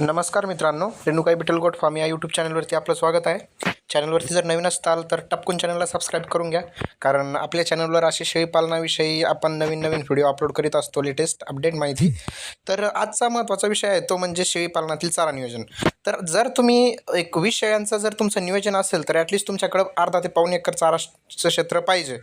नमस्कार मित्रांनो, Renukai beetle goat farm या यूट्यूब चॅनलवरती आपलं स्वागत आहे. चॅनलवरती जर नवीन असाल तर टपकून चॅनलला सबस्क्राईब करून घ्या, कारण आपल्या चॅनलवर असे शेळीपालनाविषयी आपण नवीन व्हिडिओ अपलोड करीत असतो, लेटेस्ट अपडेट माहिती. तर आजचा महत्त्वाचा विषय आहे तो म्हणजे शेळीपालनातील चारा नियोजन. तर जर तुम्ही 20 शेळ्यांचं जर तुमचं नियोजन असेल तर ॲटलिस्ट तुमच्याकडं अर्धा ते पाऊण एकर चाराचं क्षेत्र पाहिजे.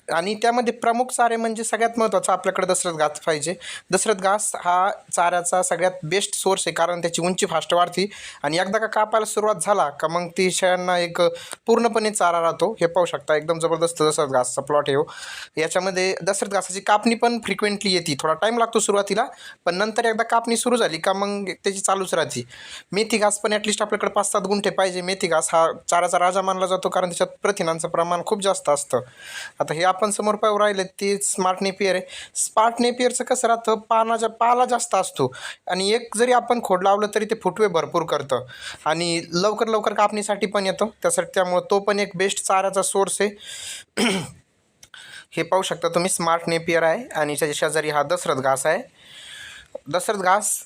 आणि त्यामध्ये प्रमुख चारे म्हणजे सगळ्यात महत्त्वाचा आपल्याकडे दशरथ घास पाहिजे. दशरथ घास हा चाऱ्याचा सगळ्यात बेस्ट सोर्स आहे, कारण त्याची उंची फास्ट वाढते आणि एकदा का कापायला सुरुवात झाला का मग ती शेळ्यांना एक पूर्णपणे चारा राहतो. हे पाहू शकता, एकदम जबरदस्त दशरथ घासचा प्लॉट आहे. याच्यामध्ये दशरथ घासाची कापणी पण फ्रिक्वेंटली येते. थोडा टाईम लागतो सुरुवातीला, पण नंतर एकदा कापणी सुरू झाली का मग त्याची चालूच राहते. मेथी घास पण ॲटलिस्ट आपल्याकडे 5-7 गुंठे पाहिजे. मेथी घास हा चाराचा राजा मानला जातो, कारण त्याच्यात प्रथिनांचं प्रमाण खूप जास्त असतं. आता हे आपण समोर पाहू राहिले ती स्मार्ट नेपियर आहे. स्मार्ट नेपियरचं कसं राहतं, पाला जास्त असतो आणि एक जरी आपण खोड लावलं तरी ते फुटवे भरपूर करतं आणि लवकर कापणीसाठी पण येतं. त्यामुळं तो पण एक बेस्ट चाऱ्याचा सोर्स आहे. हे पाहू शकता तुम्ही, स्मार्ट नेपियर आहे आणि त्याच्या शेजारी हा दशरथ घास आहे. दशरथ घास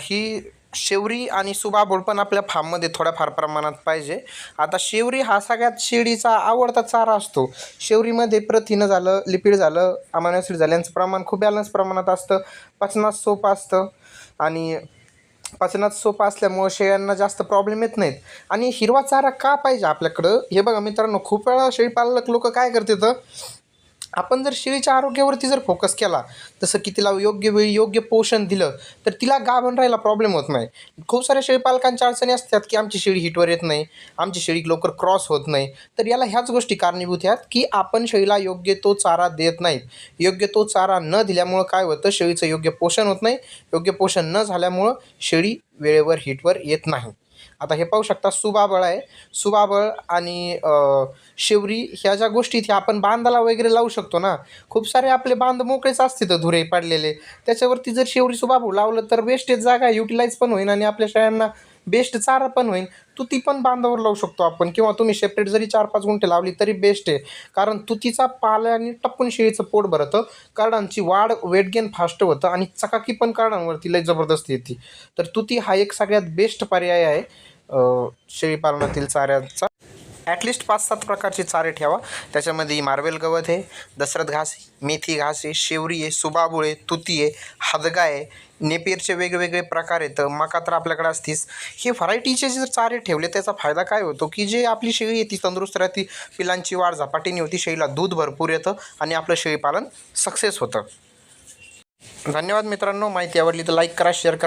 ही शेवरी आणि सुबाबूळ पण आपल्या फार्ममध्ये थोड्याफार प्रमाणात पाहिजे. आता शेवरी हा सगळ्यात शेळीचा आवडता चारा असतो. शेवरीमध्ये प्रथिनं झालं, लिपिड झालं, अमायनो ॲसिड झालं, यांचं प्रमाण खूप बॅलन्स प्रमाणात असतं. पचनात सोपं असतं आणि पचनात सोपं असल्यामुळं शेळ्यांना जास्त प्रॉब्लेम येत नाहीत. आणि हिरवा चारा का पाहिजे आपल्याकडं, हे बघा मित्रांनो, खूप वेळा शेळीपालक लोक काय करतात, आपण जर शेळीच्या आरोग्यावरती जर फोकस केला, जसं की तिला योग्य वेळी योग्य पोषण दिलं तर तिला गाभण राहायला प्रॉब्लेम होत नाही. खूप साऱ्या शेळीपालकांच्या अडचणी असतात की आमची शेळी हिटवर येत नाही, आमची शेळी लवकर क्रॉस होत नाही. तर याला ह्याच गोष्टी कारणीभूत आहेत की आपण शेळीला योग्य तो चारा देत नाहीत. योग्य तो चारा न दिल्यामुळं काय होतं, शेळीचं योग्य पोषण होत नाही. योग्य पोषण न झाल्यामुळं शेळी वेळेवर हिटवर येत नाही. आता हे पाहू शकता, सुबाबळ आहे. सुबाबळ आणि शेवरी ह्या ज्या गोष्टी ह्या आपण बांधाला वगैरे लावू शकतो ना. खूप सारे आपले बांध मोकळेच असते तर धुरे पडलेले, त्याच्यावरती जर शेवरी सुबाबूळ लावलं तर बेस्टच जागा युटिलाइज पण होईल आणि आपल्या शेळ्यांना बेस्ट चारा पण होईल. तुती पण बांधावर लावू शकतो आपण, किंवा तुम्ही सेपरेट जरी 4-5 गुंठे लावली तरी बेस्ट आहे, कारण तुतीचा पाल्याने टप्पून शेळीचं पोट भरतं. कार्डांची वाढ, वेट गेन फास्ट होतं आणि चकाकी पण कार्डांवरती लय जबरदस्त येते. तर तुती हा एक सगळ्यात बेस्ट पर्याय आहे शेळीपालनातील चाऱ्याचा. ॲटलिस्ट 5-7 प्रकारचे चारे ठेवा. त्याच्यामध्ये मार्वेल गवत आहे, दशरथ घास आहे, मेथी घास आहे, शेवरी आहे, सुबाबूळ आहे, तुती आहे, हदगा आहे, नेपियरचे वेगवेगळे प्रकार आहेत, मका तर आपल्याकडे असतीच. हे व्हरायटीचे जर चारे ठेवले त्याचा फायदा काय होतो की जे आपली शेळी आहे ती तंदुरुस्त राहते, पिलांची वाढ झपाटीने होती, शेळीला दूध भरपूर येतं आणि आपलं शेळीपालन सक्सेस होतं. धन्यवाद मित्रांनो. माहिती आवडली तर लाईक करा, शेअर करा.